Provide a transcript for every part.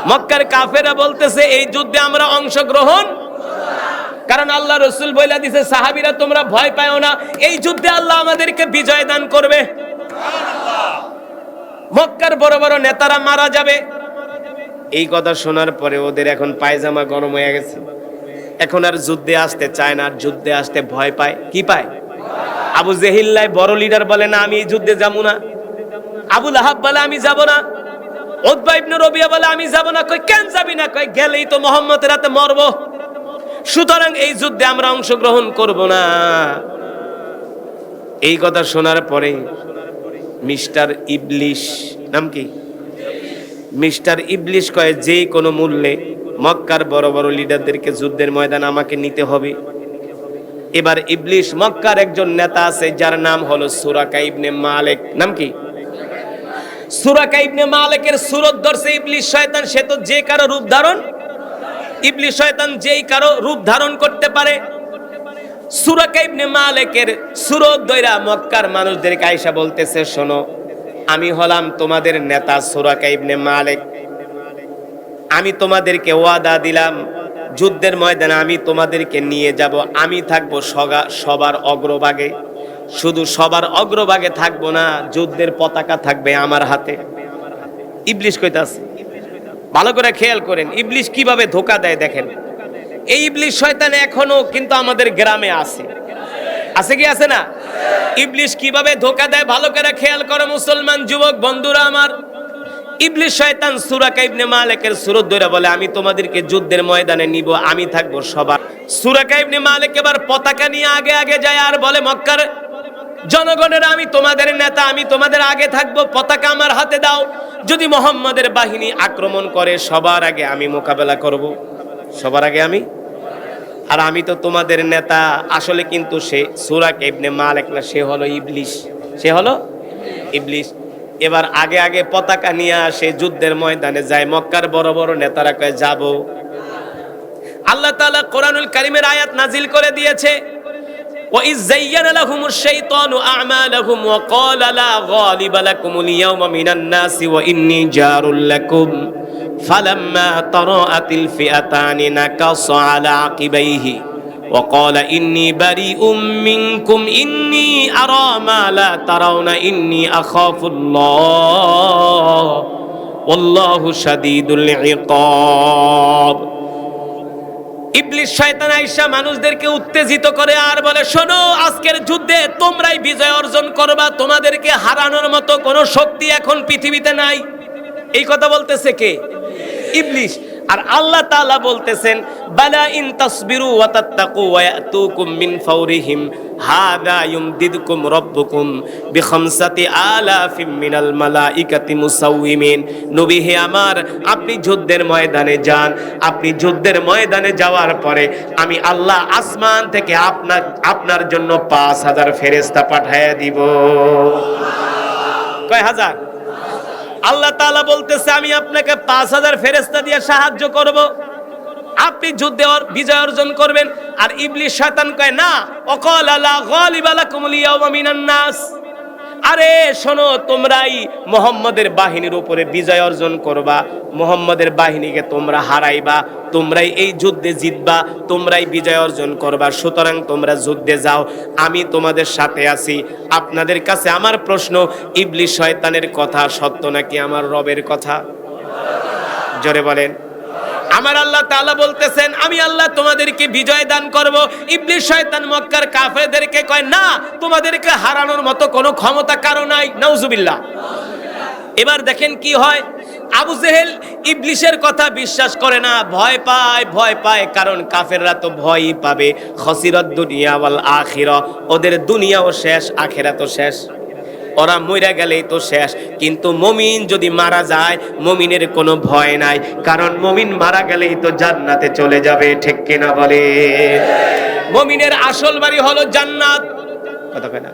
মক্কার কাফেররা বলতেছে এই যুদ্ধে আমরা অংশগ্রহণ, কারণ আল্লাহ রাসূল বলে দিয়েছে সাহাবীরা তোমরা ভয় পাও না, এই যুদ্ধে আল্লাহ আমাদেরকে বিজয় দান করবে। মক্কার বড় বড় নেতারা মারা যাবে। এই কথা শোনার পরে ওদের এখন পায়জামা গরম হয়ে গেছে, এখন আর যুদ্ধে আসতে চায় না, আর যুদ্ধে আসতে ভয় পায়। কি পায়? আবু জেহিল্লাই বড় লিডার বলে না আমি এই যুদ্ধে যাব না, আবু লাহাব বলে আমি যাব না, উতবা ইবনে রবিয়া বলে আমি যাব না। কই কেন যাবি না? কই গেলেই তো মুহাম্মদের হাতে মরব, সুতরাং এই যুদ্ধে আমরা অংশগ্রহণ করব না। এই কথা শোনার পরে মিস্টার ইবলিশ, নাম কি? মিস্টার ইবলিশ কয় যে কোনো মূল্যে মক্কার বড় বড় লিডারদেরকে যুদ্ধের ময়দানে আমাকে নিতে হবে। এবার ইবলিশ মক্কার একজন নেতা আছে যার নাম হলো সুরাকা ইবনে মালিক। নাম কি? সুরাকা ইবনে মালিকের সুরত ধরছে ইবলিশ শয়তান। সে তো যে কারো রূপ ধারণ, ইবলিশ শয়তান যেই কারো রূপ ধারণ করতে পারে। সুরাকা ইবনে মালিকের সুরত ধইরা মক্কার মানুষদেরকে আয়েশা বলতেছে শোনো, আমি হলাম তোমাদের নেতা সুরাকা ইবনে মালিক, আমি তোমাদেরকে ওয়াদা দিলাম যুদ্ধের ময়দানে আমি তোমাদেরকে নিয়ে যাব, আমি থাকবো সবার অগ্রভাগে। শুধু সবার অগ্রভাগে থাকবো না, যুদ্ধের পতাকা থাকবে আমার হাতে। ইবলিশ কইতাছে, ভালো করে খেয়াল করেন ইবলিশ কিভাবে ধোঁকা দেয় দেখেন। এই ইবলিশ শয়তান এখনো কিন্তু আমাদের গ্রামে আছে, আছে কি আছে না? ইবলিশ কিভাবে ধোঁকা দেয় ভালো করে খেয়াল করো মুসলমান যুবক বন্ধুরা আমার। ইবলিশ শয়তান সুরাকা ইবনে মালিকের সুরত ধরে বলে আমি তোমাদেরকে যুদ্ধের ময়দানে নিব, আমি থাকবো সবার। সুরাকা ইবনে মালিক এবার পতাকা নিয়ে আগে আগে যায় আর বলে মক্কার জনগণের আমি তোমাদের নেতা, আমি তোমাদের আগে থাকবো, পতাকা আমার হাতে দাও। যদি মুহাম্মাদের বাহিনী আক্রমণ করে সবার আগে আমি মোকাবেলা করব, সবার আগে আমি। আর আমি তো তোমাদের নেতা। আসলে কিন্তু সে সুরাকা ইবনে মালিক না, সে হলো ইবলিশ, সে হলো ইবলিশ। এবার আগে আগে পতাকা নিয়ে আসে, যুদ্ধের ময়দানে যায়। মক্কার বড় বড় নেতারা কয় যাব। আল্লাহ তাআলা কোরআনুল কারীমের আয়াত নাজিল করে দিয়েছে, وَإِذْ زَيَّنَ لَهُمُ الشَّيْطَانُ أَعْمَالَهُمْ وَقَالَ لَا غَالِبَ لَكُمُ الْيَوْمَ مِنَ النَّاسِ وَإِنِّي جَارٌ لَكُمْ فَلَمَّا تَرَاءَتِ الْفِئَتَانِ نَكَصَ عَلَى عَقِبَيْهِ وَقَالَ إِنِّي بَرِيءٌ مِّنكُمْ إِنِّي أَرَى مَا لَا تَرَوْنَ إِنِّي أَخَافُ اللَّهَ وَاللَّهُ شَدِيدُ الْعِقَابِ। ইবলিশ শয়তান আয়েশা মানুষদেরকে উত্তেজিত করে আর বলে শোনো, আজকের যুদ্ধে তোমরাই বিজয় অর্জন করবা, তোমাদেরকে হারানোর মতো কোনো শক্তি এখন পৃথিবীতে নাই। এই কথা বলতেছে কে? ইবলিশ। আর আল্লাহ তাআলা বলতেছেন বালা ইন তাসবিরু ওয়া তাত্তাকু ওয়া ইয়াতুকুম মিন ফাওরিহিম হাদা ইউমদিদকুম রাব্বুকুম বিখামসাতি আলাফিম মিনাল মালাইকাতি মুসাউইমিন। নবী হে আমার, আপনি যুদ্ধের ময়দানে যান, আপনি যুদ্ধের ময়দানে যাওয়ার পরে আমি আল্লাহ আসমান থেকে আপনার জন্য 5000 ফেরেশতা পাঠায়া দিব। কয় হাজার? আল্লাহ তাআলা বলতেছে আমি আপনাকে 5000 ফেরেশতা দিয়ে সাহায্য করব, আপনি যুদ্ধে বিজয় অর্জন করবেন। আর ইবলিশ শয়তান কয় না, ওয়াকালা লা গালিবা লাকুমুল ইয়াওমা মিনান নাস। আরে শোনো, তোমরাই মুহাম্মাদের বাহিনীর উপরে বিজয় অর্জন করবা, মুহাম্মাদের বাহিনীকে তোমরা হারাইবা, তোমরাই এই যুদ্ধে জিতবা, তোমরাই বিজয় অর্জন করবা। সুতরাং তোমরা যুদ্ধে যাও, আমি তোমাদের সাথে আছি। আপনাদের কাছে আমার প্রশ্ন, ইবলিশ শয়তানের কথা সত্য নাকি আমার রবের কথা? জোরে বলেন। আমার আল্লাহ তাআলা বলতেছেন আমি আল্লাহ তোমাদেরকে বিজয় দান করব। ইবলিশ শয়তান মক্কার কাফেরদেরকে কয় না, তোমাদেরকে হারানোর মতো কোনো ক্ষমতা কারো নাই। নাউজুবিল্লাহ। এবার দেখেন কি হয়। আবু জেহেল ইবলিশের কথা বিশ্বাস করে না, ভয় পায়, কারণ কাফেররা তো ভয়ই পাবে। খসিরাত দুনিয়া ওয়াল আখিরা, ওদের দুনিয়াও শেষ, আখিরাতও শেষ। ওরা মইরা গেলেই তো শেষ। কিন্তু মুমিন যদি মারা যায়, মুমিনের কোনো ভয় নাই, কারণ মুমিন মারা গেলেই তো জান্নাতে চলে যাবে। ঠিক কিনা বলে? মুমিনের আসল বাড়ি হলো জান্নাত। কথা কয় না?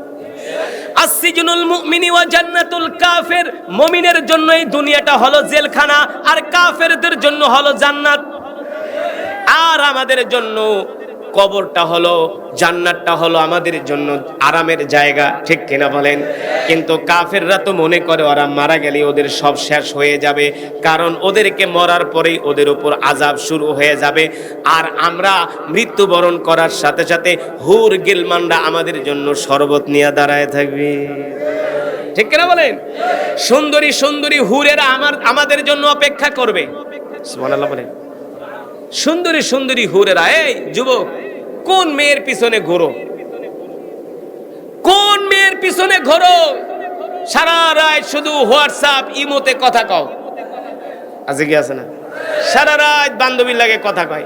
আসসিজনুল মুমিনি ওয়া জান্নাতুল কাফির। মুমিনের জন্য এই দুনিয়াটা হলো জেলখানা, আর কাফেরদের জন্য হলো জান্নাত। আর আমাদের জন্য কবরটা হলো, জান্নাতটা হলো আমাদের জন্য আরামের জায়গা, ঠিক কিনা বলেন? কিন্তু কাফেররা তো মনে করে ওরা মারা গেলে ওদের সব শেষ হয়ে যাবে, কারণ ওদেরকে মরার পরেই ওদের উপর আযাব শুরু হয়ে যাবে। আর আমরা মৃত্যুবরণ করার সাথে সাথে হুর গিলমানরা আমাদের জন্য শরবত নিয়ে দাঁড়ায় থাকবে, ঠিক কিনা বলেন? সুন্দরী সুন্দরী হুরেরা আমাদের জন্য অপেক্ষা করবে। সুবহানাল্লাহ বলেন। সুন্দরী সুন্দরী হুরেরা, এই যুবক, কোন মেয়ের পিছনে ঘোরো? কোন মেয়ের পিছনে ঘোরো? সারা রাত শুধু হোয়াটসঅ্যাপ ইমোতে কথা কও, আছে কি আছে না? সারা রাত বান্ধবীর লাগে কথা কয়।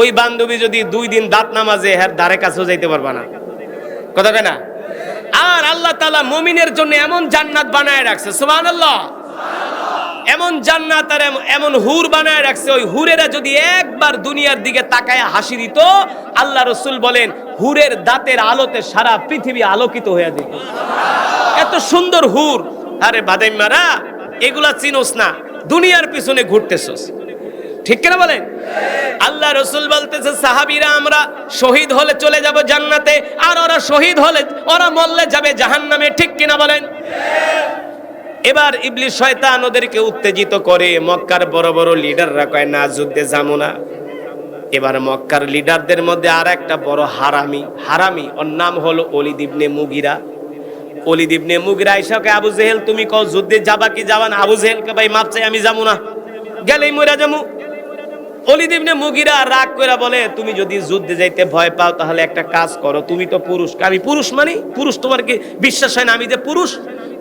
ওই বান্ধবী যদি 2 দিন দাঁত নামাজে এর ধারে কাছেও যাইতে পারবা না, কথা কয় না? আর আল্লাহ তাআলা মুমিনের জন্য এমন জান্নাত বানায় রাখছে, সুবহানাল্লাহ, এমন জান্নাত আর এমন হুর বানায় রাখছে, ওই হুরেরা যদি একবার দুনিয়ার দিকে তাকায় হাসি দিত, আল্লাহ রাসূল বলেন হুরের দাঁতের আলোতে সারা পৃথিবী আলোকিত হয়ে যেত। এত সুন্দর হুর। আরে বাদাইমারা, এগুলা চিনোস না, দুনিয়ার পিছনে ঘুরতেছস, ঠিক কিনা বলেন? আল্লাহ রাসূল বলতেছে সাহাবীরা আমরা শহীদ হলে চলে যাব জান্নাতে, আর ওরা শহীদ হলে, ওরা মরলে যাবে জাহান্নামে, ঠিক কিনা বলেন? এবার ইবলিস শয়তান ওদেরকে উত্তেজিত করে। মক্কার বড় বড় লিডাররা কয় না, যুদ্ধে যাবো না। এবার মক্কার লিডারদের মধ্যে আর একটা বড় হারামি, ওর নাম হলো ওলীদ ইবনে মুগীরা। ওলীদ ইবনে মুগীরা আইসাকে, আবু জেহেল তুমি কও যুদ্ধে যাবা কি যাবা না? আবু জেহেলকে ভাই মাপ চাই, আমি যাবো না, গেলেই মইরা যামু। ওলীদ ইবনে মুগীরা রাগ করে বলে তুমি যদি যুদ্ধে যাইতে ভয় পাও তাহলে একটা কাজ করো, তুমি তো পুরুষ। আমি পুরুষ মানে পুরুষ, তোমার কি বিশ্বাস হয় না আমি যে পুরুষ?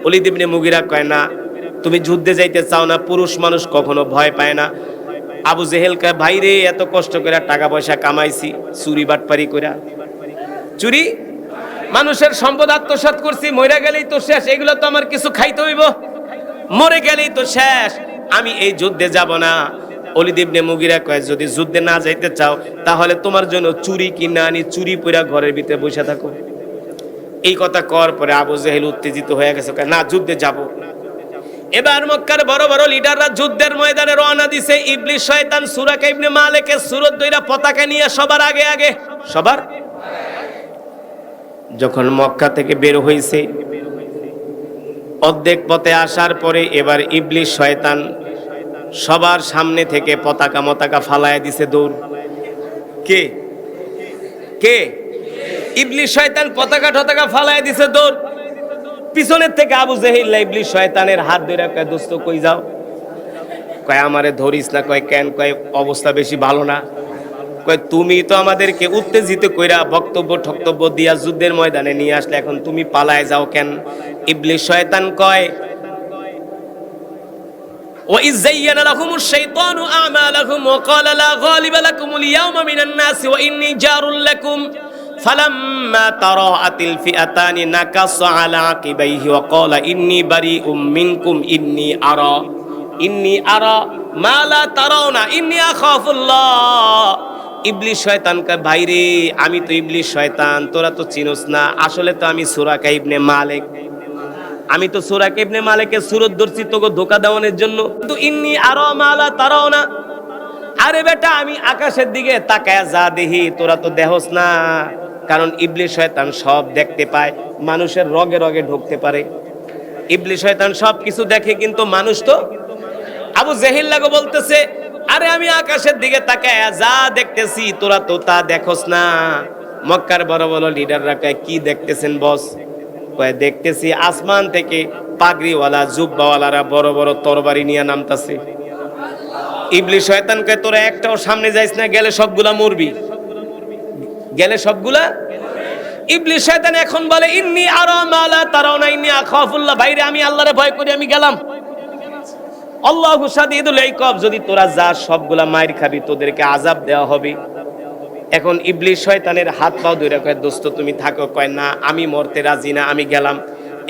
ওলীদ ইবনে মুগীরা কয় না, তুমি যুদ্ধে যাইতে চাও না, পুরুষ মানুষ কখনো ভয় পায় না। আবু জেহেল কয় ভাই রে, এত কষ্ট করে টাকা পয়সা কামাইছি, চুরি বাটপারি কইরা, চুরি মানুষের সম্পদ আত্মসাৎ করছি, মরে গেলেই তো শেষ, এগুলো তো আমার কিছু খাইতে হইব, মরে গেলেই তো শেষ, আমি এই যুদ্ধে যাব না। ওলীদ ইবনে মুগীরা কয় যদি যুদ্ধে না যাইতে চাও তাহলে তোমার জন্য চুরি কিনা আনি, চুরি পইরা ঘরের ভিতরে বসে থাকো। এই কথা কর পরে আবু জেহেল উত্তেজিত হয়ে গেছে, না যুদ্ধে যাব। এবার মক্কার বড় বড় লিডাররা যুদ্ধের ময়দানে রওনা দিছে। ইবলিস শয়তান সুরাকা ইবনে মালিকের সুরত দইরা পতাকা নিয়ে সবার আগে সবার যখন মক্কা থেকে বের হইছে, অর্ধেক পথে আসার পরে এবার ইবলিস শয়তান সবার সামনে থেকে পতাকা ফালায় দিছে দৌড়। কে কে? ইবলিস শয়তান পতাকা ফালায় দিছে দৌড়। পিছনের থেকে আবু জেহেল ইবলিস শয়তানের হাত ধরে কয় দোস্ত কই যাও? কয় আমারে ধরিস না। কয় কেন? কয় অবস্থা বেশি ভালো না। কয় তুমি তো আমাদেরকে উত্তেজিত কইরা বক্তব্য দিয়া যুদ্ধের ময়দানে নিয়ে আসলে, এখন তুমি পালায় যাও কেন? ইবলিস শয়তান কয় وَإِذْ زَيَّنَ لَهُمُ الشَّيْطَانُ أَعْمَالَهُمْ وَقَالَ لَا غَالِبَ لَكُمُ الْيَوْمَ مِنَ النَّاسِ وَإِنِّي جَارٌ لَكُمْ فَلَمَّا تَرَاءَتِ الْفِئَتَانِ نَكَصَ عَلَى عَقِبَيْهِ وَقَالَ إِنِّي بَرِيءٌ مِنْكُمْ إِنِّي أَرَى مَا لَا تَرَوْنَ إِنِّي أَخَافُ اللَّهَ। ইবলিস শয়তান কয় ভাই রে, আমি তো ইবলিস শয়তান, তোরা তো চিনোস না, আসলে তো আমি সুরাকা ইবনে মালিক। আমি তো সুরাকা ইবনে মালিকের সুরত ধরছি তোকে ধোঁকা দেওয়ানোর জন্য। কিন্তু ইন্নী আরা মা লা তারাউনা, আরে বেটা আমি আকাশের দিকে তাকায়া যা দেখি তোরা তো দেখোস না। কারণ ইবলিস শয়তান সব দেখতে পায়, মানুষের রগে রগে ঢুকতে পারে। ইবলিস শয়তান সব কিছু দেখে, কিন্তু মানুষ তো। আবু জেহেল লাগো বলতেছে আরে আমি আকাশের দিকে তাকায়া যা দেখতেছি তোরা তো তা দেখোস না। মক্কার বড় বড় লিডাররা কয় কি দেখতেছেন বস? কয় দেখতেছি আসমান থেকে পাগড়িওয়ালা জুব্বাওয়ালারা বড় বড় তরবারি নিয়ে নামতাছে। ইবলিস শয়তান কয় তোরা একটাও সামনে যাইস না, গেলে সবগুলা মরবি, গেলে সবগুলা। ইবলিস শয়তান এখন বলে ইন্নী আরা মা লা তারাউনা ইন্নী আখাফুল্লাহ, ভাইরে আমি আল্লাহরে ভয় করি, আমি গেলাম। আল্লাহু শাদীদুল ইকাব, যদি তোরা যা সবগুলা মাইর খাবি, তোদেরকে আযাব দেওয়া হবে। এখন ইবলিস শয়তানের হাত পাও ধরে কয় দোস্ত তুমি থাকো। কয় না আমি মরতে রাজি না, আমি গেলাম।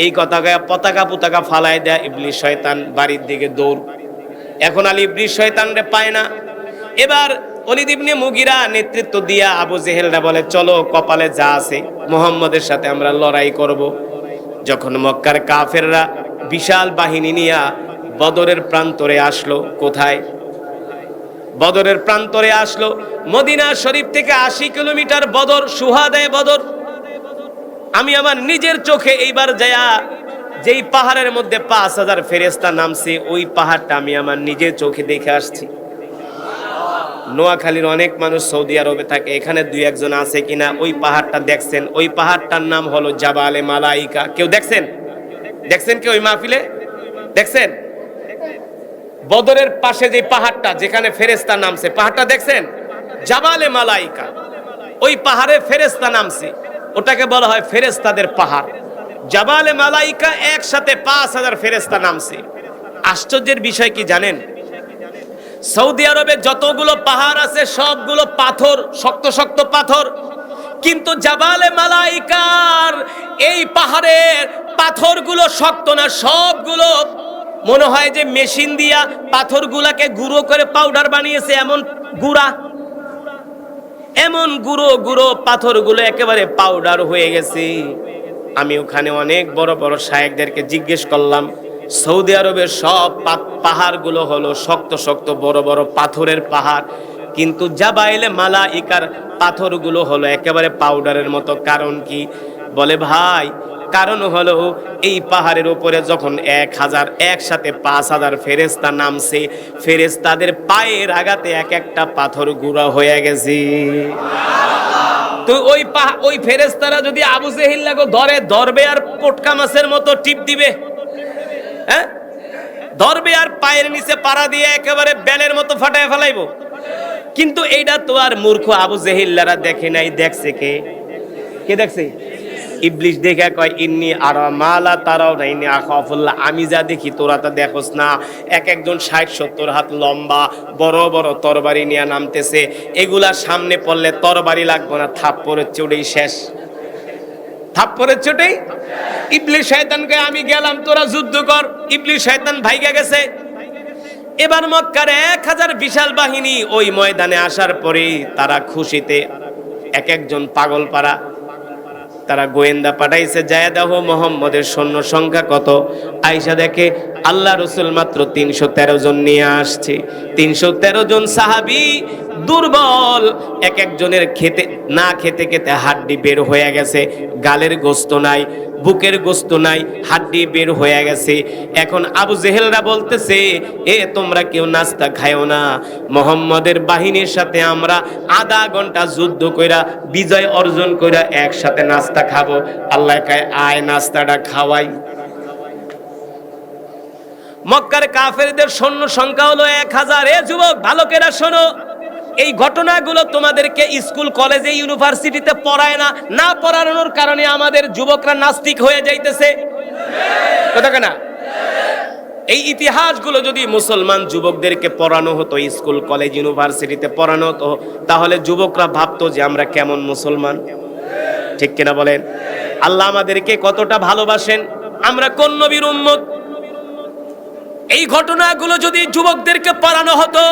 এই কথা কয়ে পতাকা ফালায় দেয় ইবলিস শয়তান বাড়ির দিকে দৌড়। এখন আলী ইবলিস শয়তানরে পায় না। এবার ওলীদ ইবনে মুগীরা নেতৃত্ব দিয়া আবু জেহেলরা বলে চলো কপালে যা আছে মুহাম্মদের সাথে আমরা লড়াই করব। যখন মক্কার কাফেররা বিশাল বাহিনী নিয়ে বদরের প্রান্তরে আসলো, কোথায়? বদরের প্রান্তরে আসলো। মদিনা শরীফ থেকে 80 কিলোমিটার বদর, সুহাদায়ে বদর। আমি আমার নিজের চোখে এইবার যায়া যেই পাহাড়ের মধ্যে 5000 ফেরেশতা নামছে, ওই পাহাড়টা আমি আমার নিজের চোখে দেখে আসছি। নোয়াখালীর অনেক মানুষ সৌদি আরবে থাকে, এখানে দুই একজন আছে কিনা ওই পাহাড়টা দেখছেন? ওই পাহাড়টার নাম হলো জাবালে মালাইকা। কেউ দেখছেন? দেখছেন কি ওই মাহফিলে? দেখছেন? বদরের পাশে যে পাহাড়টা যেখানে ফেরেশতা নামছে, পাহাড়টা দেখছেন? জাবালে মালাইকা। ওই পাহাড়ে ফেরেশতা নামছে, ওটাকে বলা হয় ফেরেশতাদের পাহাড়। জাবালে মালাইকা একসাথে 5000 ফেরেশতা নামছে। আশ্চর্যের বিষয় কি জানেন? সৌদি আরবে যতগুলো পাহাড় আছে সবগুলো পাথর, শক্ত শক্ত পাথর, কিন্তু জাবালে মালাইকার এই পাহাড়ের পাথরগুলো শক্ত না, সবগুলো মনে হয় যে মেশিন দিয়া পাথরগুলাকে গুঁড়ো করে পাউডার বানিয়েছে, এমন গুঁড়া, এমন গুঁড়ো গুঁড়ো পাথরগুলো একেবারে পাউডার হয়ে গেছে। আমি ওখানে অনেক বড় বড় শায়েখদেরকে জিজ্ঞেস করলাম, সৌদি আরবের সব পাহাড়গুলো হলো শক্ত শক্ত বড় বড় পাথরের পাহাড়, কিন্তু জাবাইলে মালাইকার পাথরগুলো হলো একেবারে পাউডারের মতো। কারণ কি? বলে ভাই, কারণ হলো এই পাহাড়ের উপরে যখন 1000 একসাথে 5000 ফেরেশতা নামছে, ফেরেশতাদের পায়ের আঘাতে এক একটা পাথর গুঁড়া হয়ে গেছে। তো ওই ফেরেশতারা যদি আবু জেহেল লাগো ধরবে আর পটকা মাছের মতো টিপ দিবে, হ্যাঁ, ধরবে আর পায়ের নিচে পাড়া দিয়ে একেবারে বেলের মতো ফাটায় ফেলাইবো। কিন্তু এইটা তো আর মূর্খ আবু জেহেলরা দেখে নাই। দেখছে কে? কে দেখছে? ইবলিশ দেখে কয়, ইন্নি আরা মালা তারাও না ইন্নি আখাফুল্লাহ, আমি যা দেখি তোরা তা দেখোস না। এক একজন 60-70 হাত লম্বা বড় বড় তরবারি নিয়ে নামতেছে, এগুলা সামনে পড়লে তরবারি লাগবে না, থাপ্পড়ের চোটেই শেষ, থাপ্পড়ের চোটেই। ইবলিশ শয়তানকে আমি গেলাম, তোরা যুদ্ধ কর। ইবলিশ শয়তান ভাইগা গেছে। এবার মক্কার 1000 বিশাল বাহিনী ওই ময়দানে আসার পরে তারা খুশিতে এক একজন পাগল পাড়া, তারা গোয়েন্দা পাঠাইছে, যায় দেখো মোহাম্মদের সৈন্য সংখ্যা কত। আয়েশা দেখে আল্লাহ রসুল মাত্র 313 জন নিয়ে আসছে। 313 জন সাহাবী দুর্বল, এক একজনের খেতে না খেতে খেতে হাড্ডি বের হয়ে গেছে, গালের গোস্ত নাই, বুকের গোস্ত নাই, হাড্ডি বের হয়ে গেছে। এখন আবু জেহেলরা বলতেছে, এ তোমরা কেউ নাস্তা খায়ও না, মোহাম্মদের বাহিনীর সাথে আমরা আধা ঘন্টা যুদ্ধ কইরা বিজয় অর্জন কইরা একসাথে নাস্তা খাবো। আল্লাহ কয়, আয় নাস্তাটা খাওয়াই। মক্কার কাফেরদের সৈন্য সংখ্যা হলো 1000। এ যুবক ভালো করে শোনো, এই ঘটনাগুলো তোমাদেরকে স্কুল কলেজে ইউনিভার্সিটিতে পড়ায় না, না পড়ানোর কারণে আমাদের যুবকরা নাস্তিক হয়ে যাইতেছে, কথা কেনা? এই ইতিহাসগুলো যদি মুসলমান যুবকদেরকে পড়ানো হতো, স্কুল কলেজ ইউনিভার্সিটিতে পড়ানো হতো, তাহলে যুবকরা ভাবতো যে আমরা কেমন মুসলমান, ঠিক কিনা বলেন? আল্লাহ আমাদেরকে কতটা ভালোবাসেন, আমরা কোন নবীর উম্মত। এই ঘটনাগুলো যদি যুবকদেরকে পড়ানো হতো,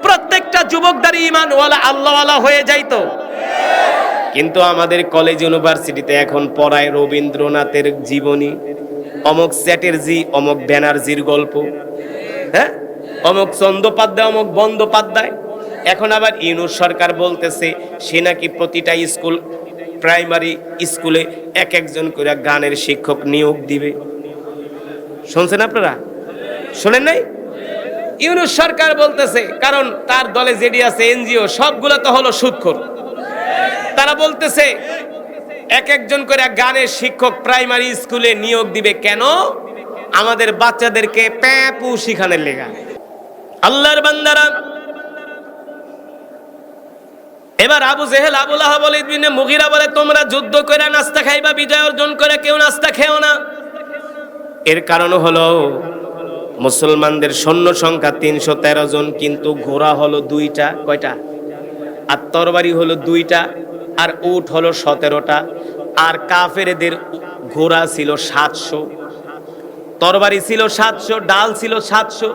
প্রত্যেকটা যুবকদারি ঈমানওয়ালা আল্লাহওয়ালা হয়ে যাইতো। কিন্তু আমাদের কলেজ ইউনিভার্সিটিতে এখন পড়ায় রবীন্দ্রনাথের জীবনী, অমুক চ্যাটার্জি, অমুক ব্যানার্জির গল্প, হ্যাঁ, অমুক চন্দ্যোপাধ্যায়, অমুক বন্দ্যোপাধ্যায়। এখন আবার ইউনূস সরকার বলতেছে সে নাকি প্রতিটা স্কুল, প্রাইমারি স্কুলে এক একজন করে গানের শিক্ষক নিয়োগ দিবে। শুনছেন আপনারা? শোনেন নাই? ইউনূস সরকার বলতেছে, কারণ তার দলে যেডি আছে এনজিও সবগুলো তো হলো সুদখোর। তারা বলতেছে এক একজন করে গানের শিক্ষক প্রাইমারি স্কুলে নিয়োগ দিবে। কেন? আমাদের বাচ্চাদেরকে প্যাপু শিখানোর লেগা। আল্লাহর বান্দারা, এবার আবু জেহেল, আবু লাহাব, ওয়ালিদ বিন মুগীরা বলে, তোমরা যুদ্ধ করে নাস্তা খাইবা, বিজয় অর্জন করে কেউ নাস্তা খেও না। এর কারণ হলো মুসলমানদের সৈন্য সংখ্যা 313 জন, কিন্তু ঘোড়া হলো 2টা। কয়টা? আর তরবারি হলো 2টা, আর উট হলো 17টা। আর কাফেরদের ঘোড়া ছিল 700, তরবারি ছিল 700, ডাল ছিল 700।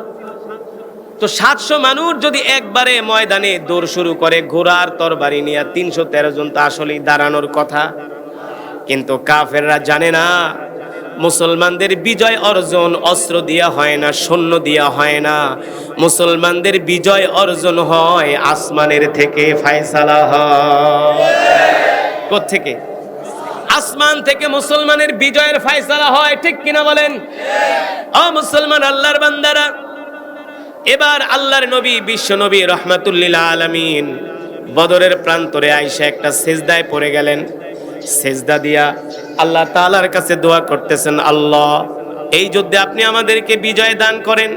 তো 700 মানুষ যদি একবারে ময়দানে দৌড় শুরু করে ঘোড়া আর তরবারি নিয়ে, 313 জন তো আসলেই দাঁড়ানোর কথা। কিন্তু কাফেররা জানে না মুসলমানদের বিজয় অর্জন অস্ত্র দিয়া হয় না, সৈন্য দিয়া হয় না। মুসলমানদের বিজয় অর্জন হয় আসমানের থেকে, ফায়সালা হয়। কোত্থেকে? আসমান থেকে মুসলমানের বিজয়ের ফায়সালা হয়, ঠিক কিনা বলেন? ও মুসলমান আল্লাহর বান্দারা, এবার আল্লাহর নবী বিশ্ব নবী রহমাতুল্লিল আলামিন বদরের প্রান্তরে আইসা একটা সেজদায় পড়ে গেলেন। সেজদা দিয়া আল্লাহ তাআলার কাছে দোয়া করতেছেন, আল্লাহ এই যুদ্ধে আপনি আমাদেরকে বিজয় দান করেন।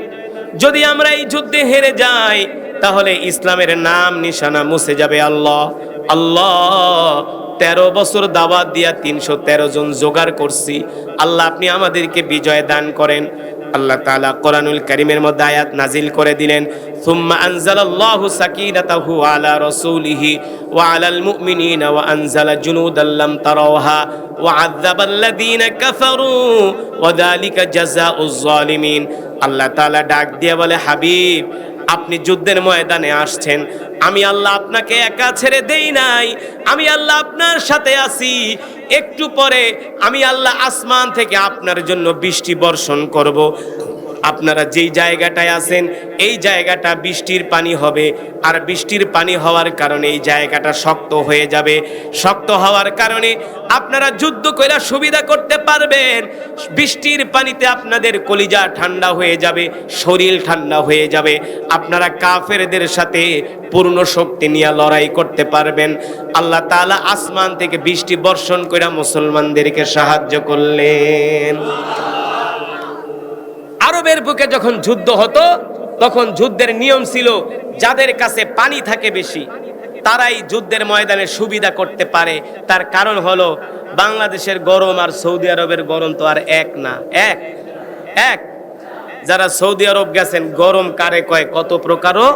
যদি আমরা এই যুদ্ধে হেরে যাই তাহলে ইসলামের নাম নিশানা মুছে যাবে। আল্লাহ আল্লাহ 13 বছর দাওয়াত দিয়া 313 জন জোগাড় করছি, আল্লাহ আপনি আমাদেরকে বিজয় দান করেন। আল্লাহ তাআলা কোরআনুল কারীমের মধ্যে আয়াত নাজিল করে দিলেন, সুম্মা আনজালাল্লাহু সাকিনাতাহু আলা রাসূলিহি ওয়া আলাল মুমিনিনা ওয়া আনজালা জুনুদাল লাম তারাওহা ওয়া আযাবাল্লাযীনা কাফারু ওয়া যালিকা জাযাউজ জালিমিন। আল্লাহ তাআলা ডাক দিয়ে বলে, হাবিব আপনি যুদ্ধের ময়দানে আসছেন, আমি আল্লাহ আপনাকে একা ছেড়ে দেই নাই, আমি আল্লাহ আপনার সাথে আছি। একটু পরে আমি আল্লাহ আসমান থেকে আপনার জন্য বৃষ্টি বর্ষণ করব। আপনারা যেই জায়গাটায় আছেন এই জায়গাটা বৃষ্টির পানি হবে, আর বৃষ্টির পানি হওয়ার কারণে এই জায়গাটা শক্ত হয়ে যাবে। শক্ত হওয়ার কারণে আপনারা যুদ্ধ করে সুবিধা করতে পারবেন। বৃষ্টির পানিতে আপনাদের কলিজা ঠান্ডা হয়ে যাবে, শরীর ঠান্ডা হয়ে যাবে, আপনারা কাফেরদের সাথে পূর্ণ শক্তি নিয়ে লড়াই করতে পারবেন। আল্লাহ তাআলা আসমান থেকে বৃষ্টি বর্ষণ করে মুসলমানদেরকে সাহায্য করলেন। আরবের বুকে যখন যুদ্ধ হতো তখন যুদ্ধের নিয়ম ছিল, যাদের কাছে পানি থাকে বেশি তারাই যুদ্ধের ময়দানে সুবিধা করতে পারে। তার কারণ হলো বাংলাদেশের গরম আর সৌদি আরবের গরম তো আর এক না। এক যারা সৌদি আরব গেছেন, গরম কারে কয় কত প্রকারও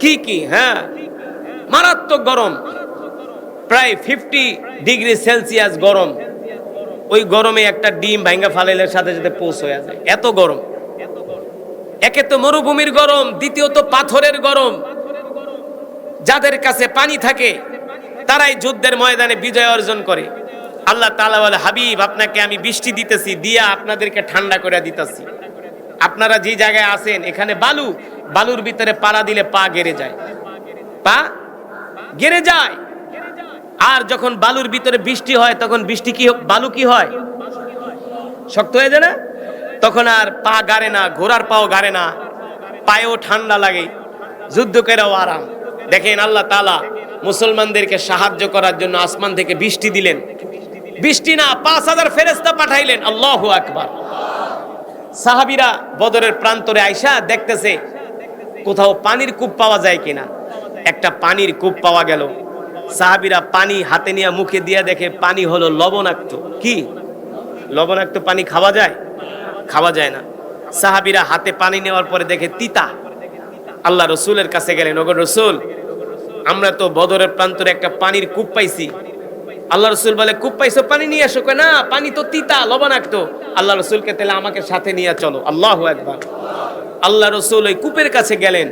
কি হ্যাঁ, মারাত্মক গরম, প্রায় 50 ডিগ্রি সেলসিয়াস গরম। ওই গরমে একটা ডিম ভাঙ্গা ফালাইলের সাথে সাথে পোষ হয়ে যায়, এত গরম। একে তো মরুভূমির গরম, দ্বিতীয়ত পাথরের গরম। যাদের কাছে পানি থাকে তারাই যুদ্ধের ময়দানে বিজয় অর্জন করে। আল্লাহ তাআলা বলে, হাবিব আপনাকে আমি বৃষ্টি দিতেছি, দিয়া আপনাদেরকে ঠান্ডা করে দিতেছি। আপনারা যে জায়গায় আছেন এখানে বালুর ভিতরে পাড়া দিলে পা গেড়ে যায়, পা গেড়ে যায়। আর যখন বালুর ভিতরে বৃষ্টি হয় তখন বৃষ্টি কি বালু কি হয়, শক্ত হয়ে যায় না, তখন আর পা গাড়ে না, ঘোড়ার পাও গাড়ে না, পায়েও ঠান্ডা লাগে, যুদ্ধ করেও আরাম। দেখেন আল্লাহ তাআলা মুসলমানদেরকে সাহায্য করার জন্য আসমান থেকে বৃষ্টি দিলেন। বৃষ্টি না, 5000 ফেরেশতা পাঠাইলেন। আল্লাহু আকবার। সাহাবীরা বদরের প্রান্তরে আইসা দেখতেছে কোথাও পানির কূপ পাওয়া যায় কিনা। একটা পানির কূপ পাওয়া গেল। সাহাবীরা পানি হাতে নিয়ে মুখে দিয়ে দেখে পানি হলো লবণাক্ত। কি লবণাক্ত পানি খাওয়া যায়? খাওয়া যায় না। সাহাবীরা হাতে পানি নেওয়ার পরে দেখে তিতা। আল্লাহ রসুলের কাছে গেলেন, ওগো রসুল আমরা তো বদরের প্রান্তরে একটা পানির কূপ পাইছি। আল্লাহ রসুল বলে, কূপ পাইছো, পানি নিয়ে আসো। না, পানি তো তিতা লবণাক্ত। আল্লাহ রসুলকে তাহলে আমাকে সাথে নিয়ে চলো। আল্লাহু আকবার। আল্লাহ রসুল ওই কূপের কাছে গেলেন,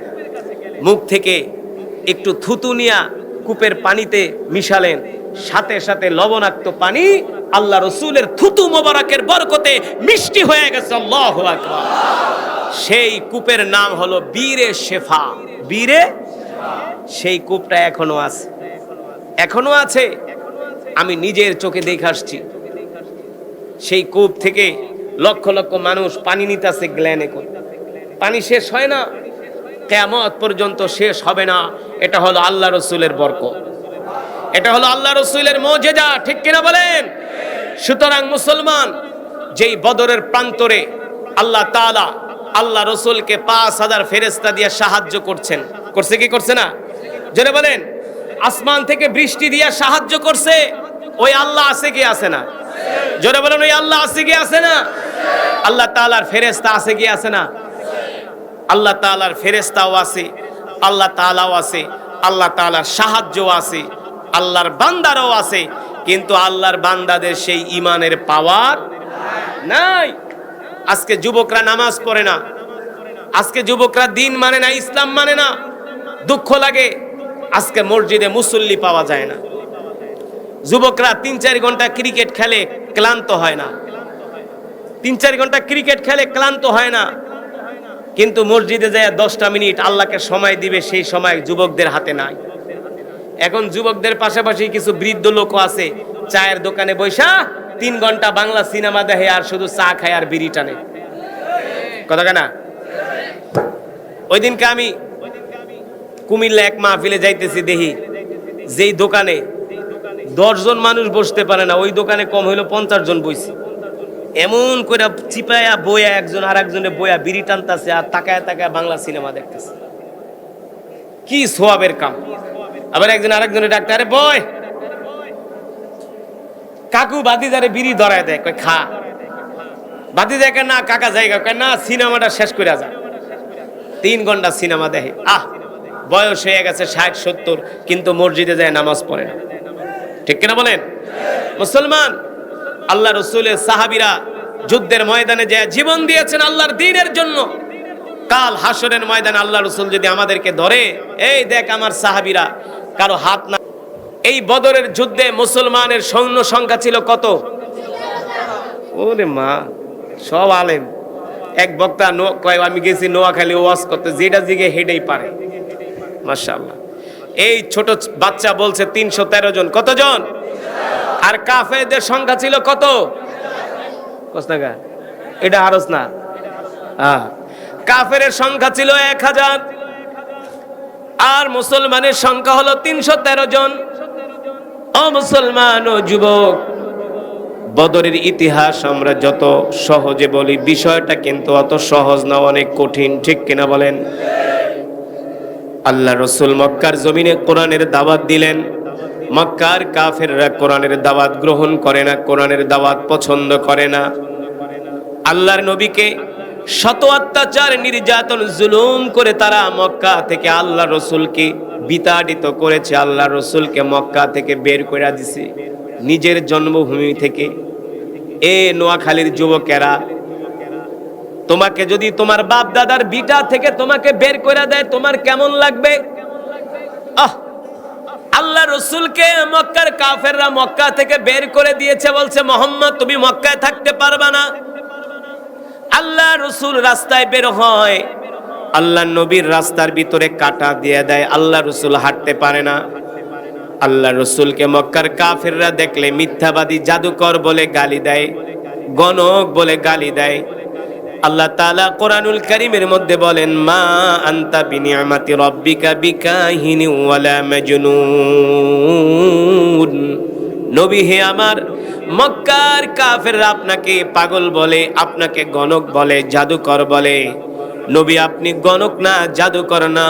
মুখ থেকে একটু থুতু নিয়া কূপের পানিতে মিশালেন, সাথে সাথে লবণাক্ত পানি আল্লাহ রসুলের থুতু মোবারকের বরকতে মিষ্টি হয়ে গেছে। আল্লাহু আকবার। সেই কূপের নাম হলো বীরে শেফা। বীরে, সেই কূপটা এখনো আছে, এখনো আছে। আমি নিজের চোখে দেখে আসছি। সেই কূপ থেকে লক্ষ লক্ষ মানুষ পানি নিতেছে গ্ল্যানে করে। পানি শেষ হয় না, কিয়ামত পর্যন্ত শেষ হবে না। এটা হলো আল্লাহ রসুলের বরকত, এটা হলো আল্লাহ রসুলের মুজিজা, ঠিক কিনা বলেন? সুতরাং মুসলমান, যেই বদরের প্রান্তরে আল্লাহ তাআলা আল্লাহ রসুলকে 5000 ফেরেশতা দিয়ে সাহায্য করছে কি করছে না? জোরে বলেন। আসমান থেকে বৃষ্টি দিয়ে সাহায্য করছে। ওই আল্লাহ আছে কি আছে না? জোরে বলেন, ওই আল্লাহ আছে কি আছে না? আল্লাহ তাআলার ফেরেশতা আছে কি আছে না? আল্লাহ তাআলার ফেরেশতাও আছে, আল্লাহ তাআলাও আছে, আল্লাহ তাআলার সাহায্যও আছে, আল্লাহর বান্দারাও আছে। কিন্তু আল্লাহর বান্দাদের সেই ঈমানের পাওয়ার নাই। আজকে যুবকরা নামাজ পড়ে না, আজকে যুবকরা দিন মানে না, ইসলাম মানে না। দুঃখ লাগে, আজকে মসজিদে মুসল্লি পাওয়া যায় না। যুবকরা 3-4 ঘন্টা ক্রিকেট খেলে, ক্লান্ত হয় না। 3-4 ঘন্টা ক্রিকেট খেলে ক্লান্ত হয় না, কিন্তু মসজিদে যায় 10টা মিনিট আল্লাহকে সময় দিবে, সেই সময় যুবকদের হাতে নাই। এখন যুবকদের পাশাপাশি কিছু বৃদ্ধ লোকও আছে, চায়ের দোকানে বৈশা 3 ঘন্টা বাংলা সিনেমা দেখে আর শুধু চা খায় আর বিড়ি টানে। কথা কেনা? ওই দিনকে আমি কুমিল্লা এক মাহফিলে যাইতেছি, দেখি যেই দোকানে 10 জন মানুষ বসতে পারে না, ওই দোকানে কম হইলো 50 জন বইছে। এমন করে চিপায়া বইয়া একজন আর একজনে বইয়া বিড়ি টানতেছে আর তাকায় তাকায় বাংলা সিনেমা দেখতেছে। কি সোয়াবের কাম। আবার একজন আরেকজনের ডাক্তার, আরে বয় কাকু বাতিজারে বিড়ি ধরায় দেয়, কয় খা। বাতিজা কয় না কাকা জায়গা, কয় না সিনেমাটা শেষ করে যা। 3 ঘন্টা সিনেমা দেখে, বয়স হয়ে গেছে 60-70, কিন্তু মসজিদে যায় নামাজ পড়ে না। ঠিক কিনা বলেন? মুসলমান, আল্লাহ রসুলের সাহাবীরা যুদ্ধের ময়দানে যায় জীবন দিয়েছেন আল্লাহর দ্বীনের জন্য। কাল হাসরের ময়দানে আল্লাহ রসুল যদি আমাদেরকে ধরে, এই দেখ আমার সাহাবীরা, কারো হাত না। এই বদরের যুদ্ধে মুসলমানের সৈন্য সংখ্যা ছিল কত? ওরে মা, সব আলেম। এক বক্তা কয় আমি গেছি নোয়াখালী ওয়াজ করতে, যেটা জিগে হেডেই পারে। মাশাআল্লাহ। এই ছোট বাচ্চা বলছে 313 জন। কতজন? আর কাফেরদের সংখ্যা ছিল কত? কসনাগা এটা হারস না। কাফেরের সংখ্যা ছিল 1000 আর মুসলমানের সংখ্যা হলো 313 জন। ও মুসলমান ও যুবক, বদরের ইতিহাস আমরা যত সহজে বলি, বিষয়টা কিন্তু অত সহজ না, অনেক কঠিন। ঠিক কিনা বলেন? আল্লাহ রসুল মক্কার জমিনে কোরআনের দাওয়াত দিলেন। মক্কার কাফেররা কোরআনের দাওয়াত গ্রহণ করে না, কোরআনের দাওয়াত পছন্দ করে না। আল্লাহর নবীকে শত অত্যাচার, নির্যাতন, জুলুম করে তারা মক্কা থেকে আল্লাহ রসুলকে বিতাড়িত করেছে। আল্লাহ রসুলকে মক্কা থেকে বের করে দিছে, নিজের জন্মভূমি থেকে। এ নোয়াখালীর যুবকেরা, তোমাকে যদি তোমার বাপ দাদার ভিটা থেকে তোমাকে বের করে দেয়, তোমার কেমন লাগবে? আল্লাহ রসুলকে মক্কার কাফেররা মক্কা থেকে বের করে দিয়েছে, বলছে মুহাম্মদ তুমি মক্কায় থাকতে পারবা না। আল্লাহ রসুল রাস্তায় বের হয়, আল্লাহ নবীর রাস্তার ভিতরে কাটা দিয়ে দেয়, আল্লাহ রসুল হাঁটতে পারে না। আল্লাহ রসুলকে মক্কার কাফেররা দেখলে মিথ্যাবাদী, জাদুকর বলে গালি দেয়, গণক বলে গালি দেয়। আল্লাহ তাআলা কোরআনুল কারীমের মধ্যে বলেন, মা আনতা বিনিআমাতি রাব্বিকা বিকাহিনি ওয়ালা মাজনুন। নবী হে আমার, মক্কার কাফেররা আপনাকে পাগল বলে, আপনাকে গণক বলে, জাদুকর বলে। নবী আপনি গণক না, জাদুকর না।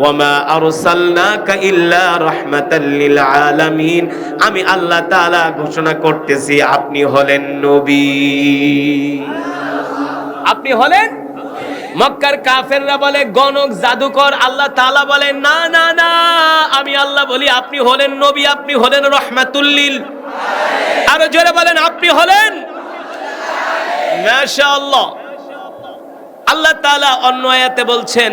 ওয়ামা আরসালনাকা ইল্লা রাহমাতাল লিল আলামিন। আমি আল্লাহ তাআলা ঘোষণা করতেছি আপনি হলেন নবী। আপনি হলেন। মক্কার কাফেররা বলে গণক, জাদুকর। আল্লাহ তাআলা বলেন না না না, আমি আল্লাহ বলি আপনি হলেন নবী, আপনি হলেন রাহমাতুল লিল। আরো জোরে বলেন, আপনি হলেন। মাশাআল্লাহ। আল্লাহ তাআলা অন্য আয়াতে বলছেন,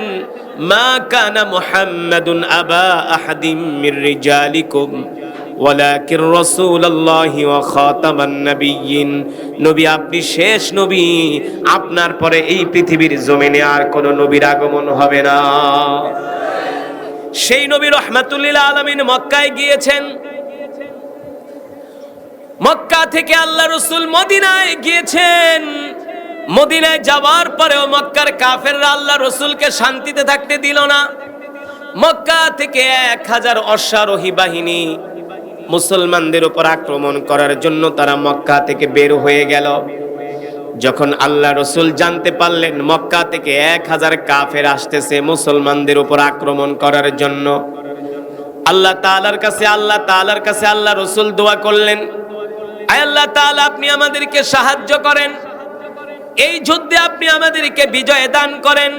মা কানা মুহাম্মাদুন আবা আহাদিম মির রিজালিকুম ওয়ালাকিন রাসূলুল্লাহি ওয়া খাতামান নাবিয়্যিন। নবী আপনি শেষ নবী, আপনার পরে এই পৃথিবীর জমিনে আর কোন নবীর আগমন হবে না। সেই নবী রাহমাতুল লিল আলামিন মক্কায় গিয়েছেন। মক্কা থেকে আল্লাহ রাসূল মদিনায় গিয়েছেন। মদিনায় যাওয়ার পরেও মক্কার কাফেররা আল্লাহ রসুলকে শান্তিতে থাকতে দিল না। মক্কা থেকে 1000 অশ্বারোহী বাহিনী মুসলমানদের উপর আক্রমণ করার জন্য তারা মক্কা থেকে বের হয়ে গেল। যখন আল্লাহ রসুল জানতে পারলেন মক্কা থেকে 1000 কাফের আসতেছে মুসলমানদের উপর আক্রমণ করার জন্য, আল্লাহ তাআলার কাছে আল্লাহ রসুল দোয়া করলেন, আয় আল্লাহ তাআলা আপনি আমাদেরকে সাহায্য করেন, এই যুদ্ধে আপনি আমাদেরকে বিজয় দান করেন।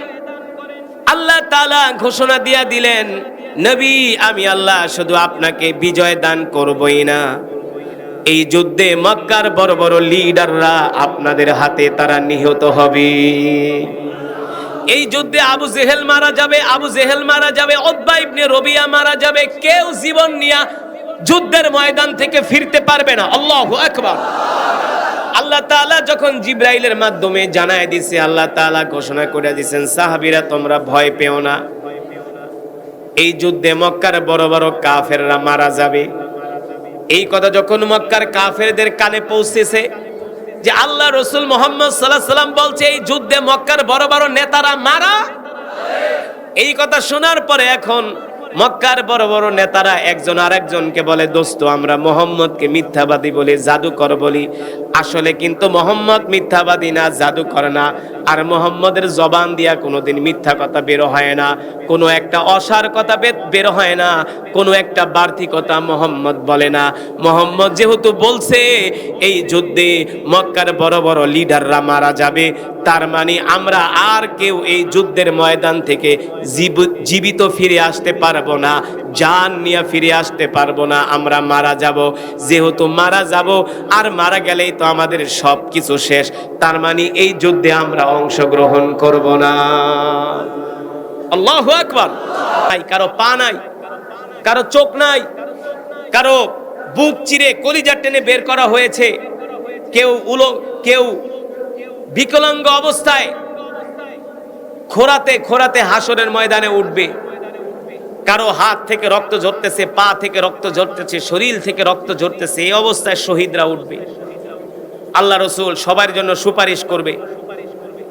আল্লাহ তাআলা ঘোষণা দিয়ে দিলেন, নবী আমি আল্লাহ শুধু আপনাকে বিজয় দান করবই না, এই যুদ্ধে মক্কার বড় বড় লিডাররা আপনাদের হাতে তারা নিহত হবে। এই যুদ্ধে আবু জেহেল মারা যাবে, উতবা ইবনে রবিয়া মারা যাবে। কেউ জীবন নিয়ে যুদ্ধের ময়দান থেকে ফিরতে পারবে না। আল্লাহু আকবার। আল্লাহ তাআলা যখন জিবরাইলের মাধ্যমে জানায় দিছে, আল্লাহ তাআলা ঘোষণা করে দিয়েছেন, সাহাবীরা তোমরা ভয় পেও না, এই যুদ্ধে মক্কার বড় বড় কাফেররা মারা যাবে। এই কথা যখন মক্কার কাফেরদের কানে পৌঁছেছে যে আল্লাহ রাসূল মুহাম্মদ সাল্লাল্লাহু আলাইহি সাল্লাম বলছে এই যুদ্ধে মক্কার বড় বড় নেতারা মারা, এই কথা শোনার পরে এখন মক্কার বড় বড় নেতারা একজন আরেকজনকে বলে, দোস্ত আমরা মোহাম্মদকে মিথ্যাবাদী বলি, জাদুকর বলি। আসলে কিন্তু মোহাম্মদ মিথ্যাবাদী না, জাদুকর না। আর মোহাম্মদের জবান দিয়া কোনোদিন মিথ্যা কথা বের হয় না, কোনো একটা অসার কথা বের হয় না, কোনো একটা বাড়তি কথা মোহাম্মদ বলে না। মোহাম্মদ যেহেতু বলছে এই যুদ্ধে মক্কার বড় বড় লিডাররা মারা যাবে, তার মানে আমরা আর কেউ এই যুদ্ধের ময়দান থেকে জীবিত ফিরে আসতে পারবো না, জান নিয়ে ফিরে আসতে পারবো না, আমরা মারা যাব। যেহেতু মারা যাব, আর মারা গেলেই তো আমাদের সব কিছু শেষ, তার মানে এই যুদ্ধে আমরা অংশগ্রহণ করব না। আল্লাহু আকবার। কারো পা নাই, কারো চোখ নাই, কারো বুক চিরে কলিজা টেনে বের করা হয়েছে, কেউ বিকলাঙ্গ অবস্থায় খোরাতে খোরাতে হাসরের ময়দানে উঠবে। কারো হাত থেকে রক্ত ঝরতেছে, পা থেকে রক্ত ঝরতেছে, শরীর থেকে রক্ত ঝরতেছে, এই অবস্থায় শহীদরা উঠবে। আল্লাহ রসুল সবার জন্য সুপারিশ করবে।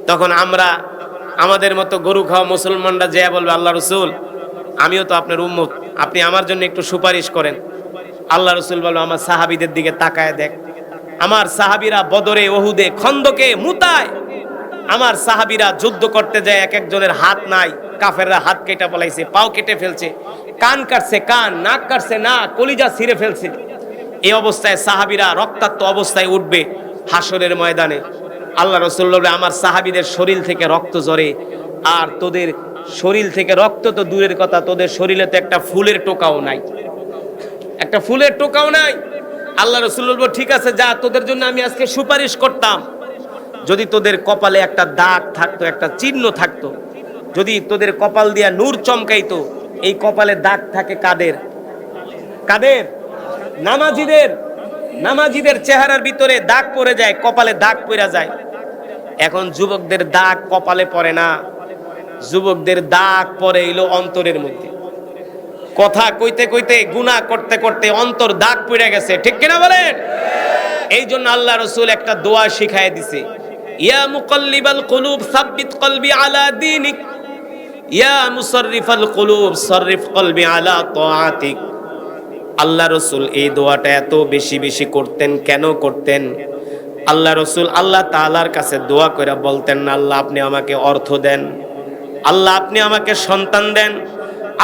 তখন আমরা আমাদের মতো গরু খাওয়া মুসলমানরা যে বলবে, আল্লাহ রসুল আমিও তো আপনার উম্মত, আপনি আমার জন্য একটু সুপারিশ করেন। আল্লাহ রসুল বলবে, আমার সাহাবীদের দিকে তাকায় দেখ, আমার সাহাবীরা বদরে, ওহুদে, খন্দকে, মুতায় আমার সাহাবীরা যুদ্ধ করতে যায়, এক একজনের হাত নাই, কাফেররা হাত কেটে ফেলাইছে, পাও কেটে ফেলছে, কান কাটছে কান, নাক কাটছে নাক, কলিজা ছিঁড়ে ফেলছে। এই অবস্থায় সাহাবীরা রক্তাক্ত অবস্থায় উঠবে হাসরের ময়দানে। আল্লাহ রাসূল বলবে, আমার সাহাবীদের শরীর থেকে রক্ত ঝরে, আর তোদের শরীর থেকে রক্ত তো দূরের কথা, তোদের শরীরে তো একটা ফুলের টোকাও নাই, একটা ফুলের টোকাও নাই। আল্লাহ রাসূল বলবে, ঠিক আছে যা, তোদের জন্য আমি আজকে সুপারিশ করতাম, যদি তোদের কপালে একটা দাগ থাকতো, একটা চিহ্ন থাকতো, যদি তোদের কপাল দিয়া নূর চমকাইতো। এই কপালে দাগ থাকে কাদের? কাদের? নামাজীদের চেহারার ভিতরে দাগ পড়ে যায়, কপালে দাগ পড়ে যায়। এখন যুবকদের দাগ কপালে পড়ে না, যুবকদের দাগ পড়ে এলো অন্তরের মধ্যে। কথা কইতে কইতে, গুনাহ করতে করতে অন্তর দাগ পড়ে গেছে, ঠিক কিনা বলেন? এই জন্য আল্লাহ রাসূল একটা দোয়া শিখায় দিছে, ইয়া মুকাল্লিবাল কুলুব সাব্বিত কলবি আলা দীনিক, ইয়া মুসাররিফাল কুলুব সাররিফ কলবি আলা তাআতিক। আল্লাহ রাসূল এই দোয়াটা এত বেশি বেশি করতেন। কেন করতেন? আল্লাহ রাসূল আল্লাহ তাআলার কাছে দোয়া করে বলতেন, আল্লাহ আপনি আমাকে অর্থ দেন, আল্লাহ আপনি আমাকে সন্তান দেন,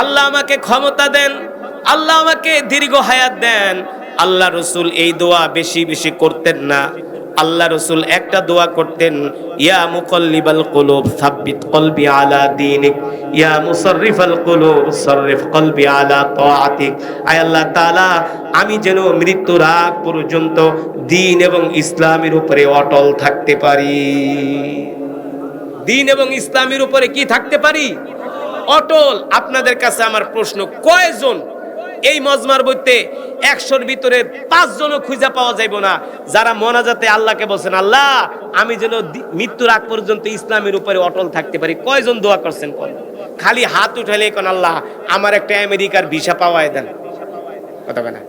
আল্লাহ আমাকে ক্ষমতা দেন, আল্লাহ আমাকে দীর্ঘ হায়াত দেন। আল্লাহ রাসূল এই দোয়া বেশি বেশি করতেন না। আল্লাহ রাসূল একটা দোয়া করতেন, ইয়া মুকাল্লিবাল কুলুব সাব্বিত কলবি আলা দীনিক, ইয়া মুসাররিফাল কুলুব সাররিফ কলবি আলা তাআতিক। আয় আল্লাহ তাআলা, আমি যেন মৃত্যুর আগ পর্যন্ত দ্বীন এবং ইসলামের উপরে অটল থাকতে পারি। দ্বীন এবং ইসলামের উপরে কি থাকতে পারি? অটল। আপনাদের কাছে আমার প্রশ্ন, কয়জন এই মজমার বইতে 100-র ভিতরে 5 জনও খুঁজে পাওয়া যাইব না যারা মোনাজাতে আল্লাহকে বলছেন, আল্লাহ আমি যেন মৃত্যুর আগ পর্যন্ত ইসলামের উপরে অটল থাকতে পারি? কয়জন দোয়া করছেন? খালি হাত উঠাইলে কোন আল্লাহ আমার একটা আমেরিকার ভিসা পাওয়ায় দেন, কথা বলে না।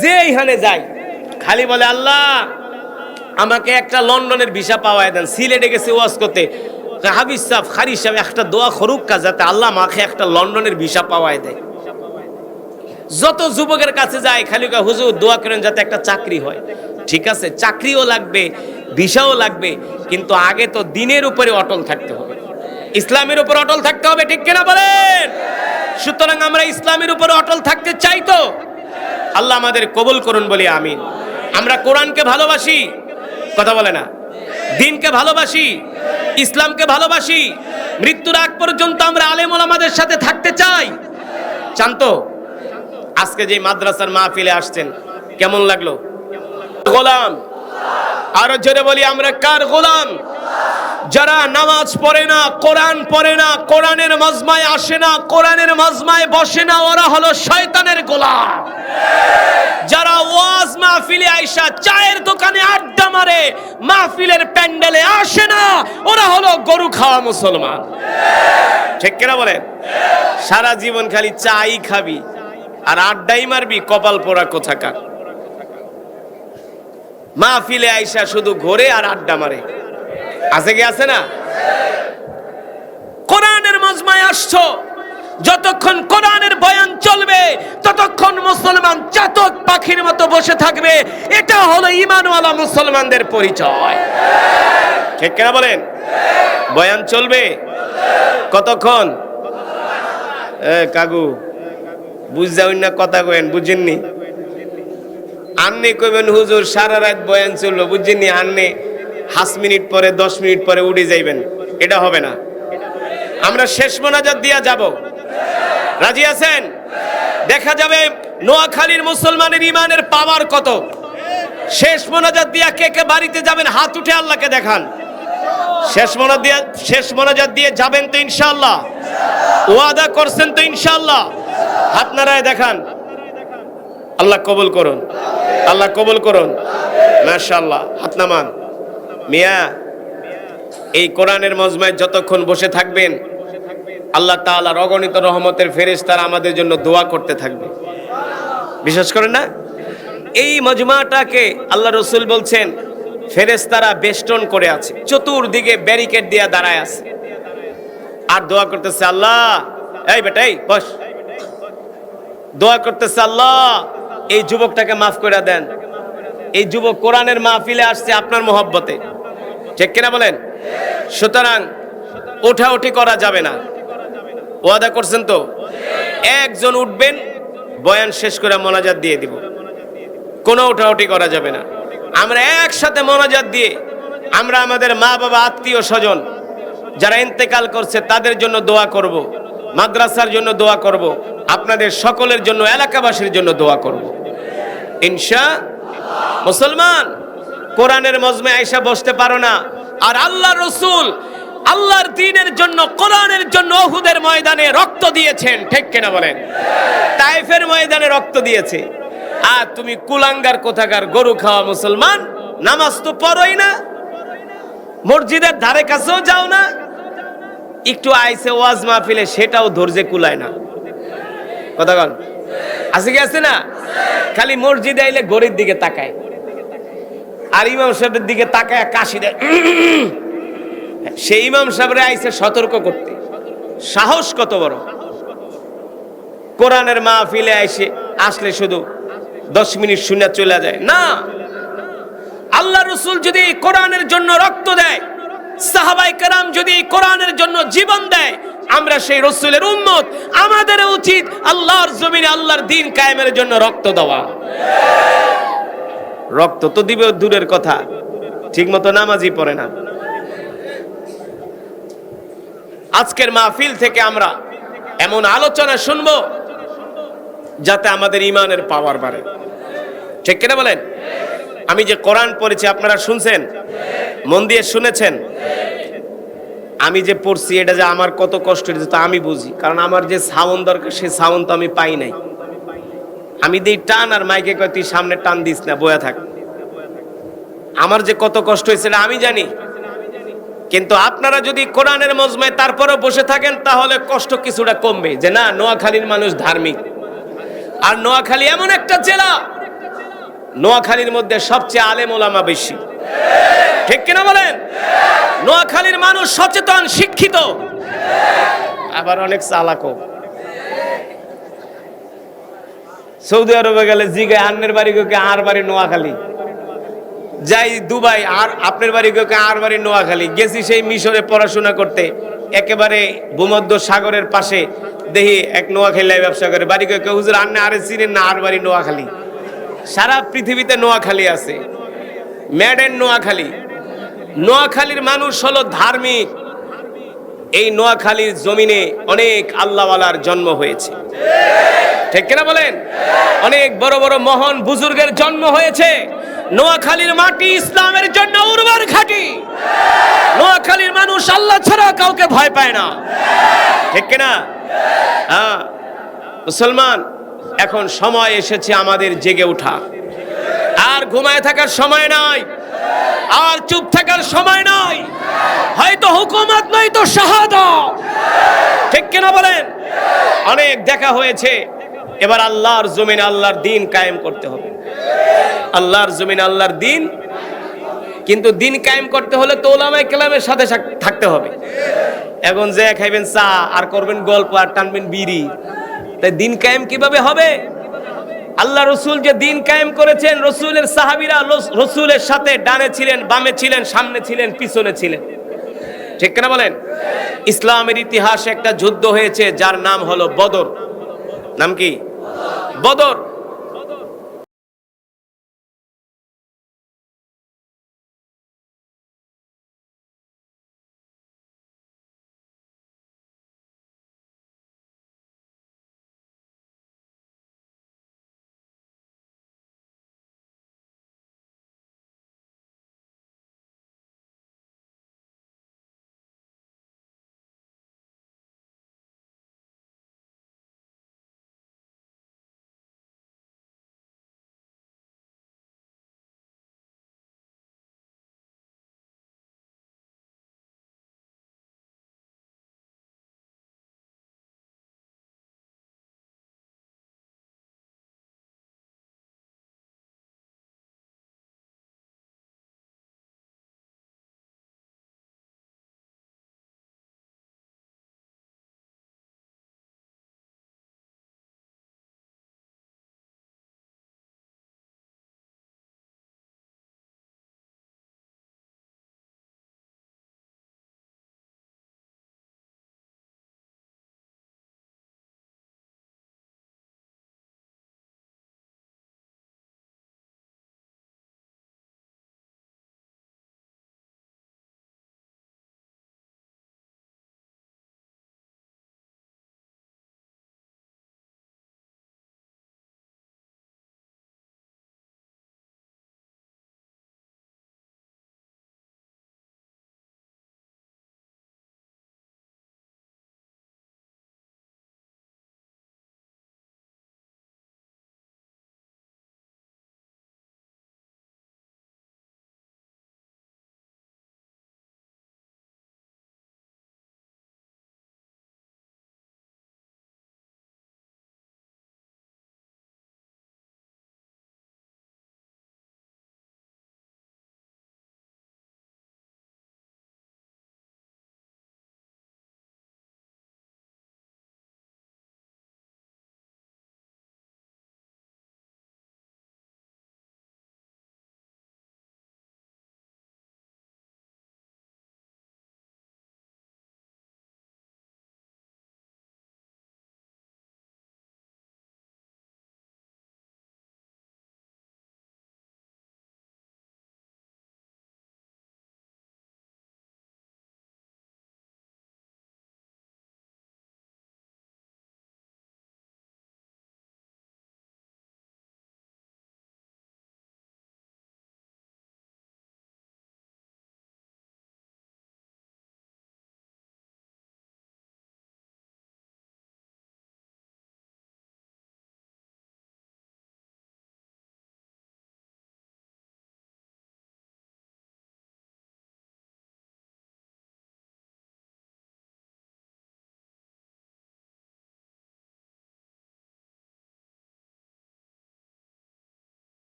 যে এইখানে যায় খালি বলে, আল্লাহ আমাকে একটা লন্ডনের ভিসা পাওয়ায় দেন। সিলেটে গেছে ওয়াজ করতে, হাবিজ সাহেব, খারি সাহেব একটা দোয়া করুক কাজ, যাতে আল্লাহ আমাকে একটা লন্ডনের ভিসা পাওয়ায় দেয়। যত যুবকের কাছে যায় খালি হুজুর দোয়া করেন যাতে একটা চাকরি হয়। ঠিক আছে, চাকরিও লাগবে, ভিসাও লাগবে, কিন্তু আগে তো দ্বীনের উপরে অটল থাকতে হবে, ইসলামের উপর অটল থাকতে হবে, ঠিক কিনা বলেন? সুতরাং আমরা ইসলামের উপর অটল থাকতে চাই তো? আল্লাহ আমাদের কবুল করুন বলি আমিন। আমরা কোরআনকে ভালোবাসি, কথা বলে না, দ্বীনকে ভালোবাসি, ইসলামকে ভালোবাসি, মৃত্যুর আগ পর্যন্ত আমরা আলেম ওলামাদের সাথে থাকতে চাই। চান তো? আজকে যে মাদ্রাসার মাহফিলে আসছেন কেমন লাগলো? গোলাম, আরো জোরে বলি, আমরা কার গোলাম? যারা নামাজ পড়ে না, কোরআন পড়ে না, কোরআনের মজমায় আসে না, কোরআনের মজমায় বসে না, ওরা হলো শয়তানের গোলাম। যারা ওয়াজ মাহফিলে আইসা চায়ের দোকানে আড্ডা আড্ডা মারে, মাহফিলের প্যান্ডেলে আসে না, ওরা হলো গরু খাওয়া মুসলমান। ঠিক কিনা বলেন? সারা জীবন খালি চাই খাবি আর আড্ডাই মারবি, কপাল পোড়া কোথাকার। মাহফিলে আইসা শুধু ঘোরে আর আড্ডা মারে। আছে কি আছে না? কোরআনের মজমায় আসছো, যতক্ষণ কোরআনের বয়ান চলবে ততক্ষণ মুসলমান চাতক পাখির মতো বসে থাকবে। এটা হলো ঈমানওয়ালা মুসলমানদের পরিচয়। ঠিক কিনা বলেন? বয়ান চলবে কতক্ষণ? কাকু বুঝাউন না, কথা কইেন, বুঝেননি? আন্নে কইবেন হুজুর সারা রাত বয়ান চললো, বুঝেননি? আন্নে 5 মিনিট পরে 10 মিনিট পরে উঠে যাইবেন, এটা হবে না। আমরা শেষ মোনাজাত দিয়া যাব, রাজি আছেন? দেখা যাবে নোয়াখালীর মুসলমানের ইমানের পাওয়ার কত। শেষ মোনাজাত দিয়া কে কে বাড়িতে যাবেন হাত উঠে আল্লাহকে দেখান। শেষ মোনাজাত দিয়ে যাবেন তো ইনশাআল্লাহ? ওয়াদা করছেন তো ইনশাআল্লাহ? হাত নাড়ায় দেখান। আল্লাহ কবুল করুন, আল্লাহ কবুল করুন। মাশাআল্লাহ, হাত নামান। মিয়া, এই কোরআনের মজমায় যতক্ষণ বসে থাকবেন আল্লাহ তাআলার অগণিত রহমতের ফেরেশতারা আমাদের জন্য দোয়া করতে থাকবে। বিশ্বাস করেন না? এই মজমাটাকে আল্লাহ রাসূল বলছেন ফেরেশতারা বেষ্টন করে আছে, চতুর্দিকে ব্যারিকেড দিয়ে দাঁড়ায় আছে আর দোয়া করতেছে, আল্লাহ এই বেটা এই বস, দোয়া করতেছে আল্লাহ এই যুবকটাকে মাফ করে দেন। এই যুবক কোরআনের মাহফিলে আসছে আপনার মহব্বতে। ঠিক কিনা বলেন? সুতরাং ওঠাউঠি করা যাবে না। ওয়াদা করছেন তো? একজন উঠবেন, বয়ান শেষ করে মোনাজাত দিয়ে দিব, কোনো ওঠাউঠি করা যাবে না। আমরা একসাথে মোনাজাত দিয়ে আমরা আমাদের মা বাবা আত্মীয় স্বজন যারা ইন্তেকাল করছে তাদের জন্য দোয়া করব, মাদ্রাসার জন্য দোয়া করব, আপনাদের সকলের জন্য, এলাকাবাসীর জন্য দোয়া করব ইনশাআল্লাহ। মুসলমান কোরআনের মজমে আয়েশা বসতে পারো না, আর আল্লাহ রাসূল আল্লাহর দ্বীনের জন্য, কোরআনের জন্য উহুদের ময়দানে রক্ত দিয়েছেন। ঠিক কিনা বলেন? তায়েফের ময়দানে রক্ত দিয়েছে। আর তুমি কুলাঙ্গার কোথাকার গরু খাওয়া মুসলমান, নামাজ তো পড়োই না, মসজিদের ধারে কাছেও যাও না, একটু আইসে ওয়াজ মাহফিলে সেটাও ধৈর্যে কুলায় না। কথা বল, আছে কি আছে না? খালি মসজিদে আইলে গরির দিকে তাকায় আর ইমাম সাহেবের দিকে তাকায় কাশি দেয়। সেই ইমাম সাহেবরে আইসে সতর্ক করতে, সাহস কত বড়! কোরআনের মাহফিলে আসলে শুধু 10 মিনিট শুনে চলে যায় না। আল্লাহ রাসূল যদি কোরআনের জন্য রক্ত দেয়, সাহাবায়ে কেরাম যদি কোরআনের জন্য জীবন দেয়, আমরা সেই রাসূলের উম্মত, আমাদের উচিত আল্লাহর জমিনে আল্লাহর দ্বীন কায়েমের জন্য রক্ত দেওয়া। রক্ত তো দিবে দূরের কথা, ঠিকমতো নামাজই পড়ে না। আজকের মাহফিল থেকে আমরা এমন আলোচনা শুনবো যাতে আমাদের ইমানের পাওয়ার বাড়ে। ঠিক কিনা বলেন? আমি যে কোরআন পড়েছি আপনারা শুনছেন, মন দিয়ে শুনেছেন। আমি যে পড়ছি এটা যে আমার কত কষ্ট হয়েছে তা আমি বুঝি, কারণ আমার যে সাউন্ড দরকার সে সাউন্ড তো আমি পাই নাই। আমি দিই টান আর মাইকে কয় তুই সামনে টান দিস না, বয়া থাক। আমার যে কত কষ্ট হয়েছে আমি জানি। কিন্তু আপনারা যদি কোরআনের মজমায় তারপরেও বসে থাকেন তাহলে কষ্ট কিছুটা কমবে, যে না নোয়াখালীর মানুষ ধার্মিক। আর নোয়াখালী এমন একটা জেলা, নোয়াখালীর মধ্যে সবচেয়ে আলেম ওলামা বেশি। ঠিক কিনা বলেন? নোয়াখালীর মানুষ সচেতন, শিক্ষিত, আবার অনেক চালাকও। সৌদি আরবে গেলে জিগায় আন্নের বাড়ি কে আর বাড়ি নোয়াখালী, যাই দুবাই আর আপনার বাড়ি কে আর বাড়ি নোয়াখালী। গেছি সেই মিশরে পড়াশোনা করতে, একেবারে ভূমধ্য সাগরের পাশে, দেখি এক নোয়াখালী ব্যবসা করে, বাড়ি কে হুজুর আন্নে আরে চিনেন না, আর বাড়ি নোয়াখালী। সারা পৃথিবীতে নোয়াখালী আছে, মেড ইন নোয়াখালী। নোয়াখালীর মানুষ হলো ধার্মিক। এই নোয়াখালীর জমিনে অনেক আল্লাহওয়ালার জন্ম হয়েছে। ঠিক কিনা বলেন? অনেক বড় বড় মহান বুজুর্গের জন্ম হয়েছে। নোয়াখালীর মাটি ইসলামের জন্য উর্বর ঘাঁটি। নোয়াখালীর মানুষ আল্লাহ ছাড়া কাউকে ভয় পায় না। ঠিক কিনা? হ্যাঁ মুসলমান, এখন সময় এসেছে আমাদের জেগে ওঠা, আর ঘুমায় থাকার সময় নাই। আর চুপ থাকার সময় নয়, হয়তো হুকুমত নয় তো শাহাদাত, ঠিক কিনা বলেন? অনেক দেখা হয়েছে, এবার আল্লাহর জমিনে আল্লাহর দিন কায়েম করতে হবে, আল্লাহর জমিনে আল্লাহর দিন। কিন্তু দিন কায়েম করতে হলে তো উলামায়ে কেরামের সাথে থাকতে হবে। এখন যে খাইবেন চা আর করবেন গল্প আর টানবেন বিড়ি, তাই দিন কায়েম কিভাবে হবে? আল্লাহ রসুল যে দিন কায়েম করেছেন, রসুলের সাহাবীরা রসুলের সাথে ডানে ছিলেন, বামে ছিলেন, সামনে ছিলেন, পিছনে ছিলেন, ঠিক কিনা বলেন? ইসলামের ইতিহাসে একটা যুদ্ধ হয়েছে যার নাম হলো বদর। নাম কি? বদর।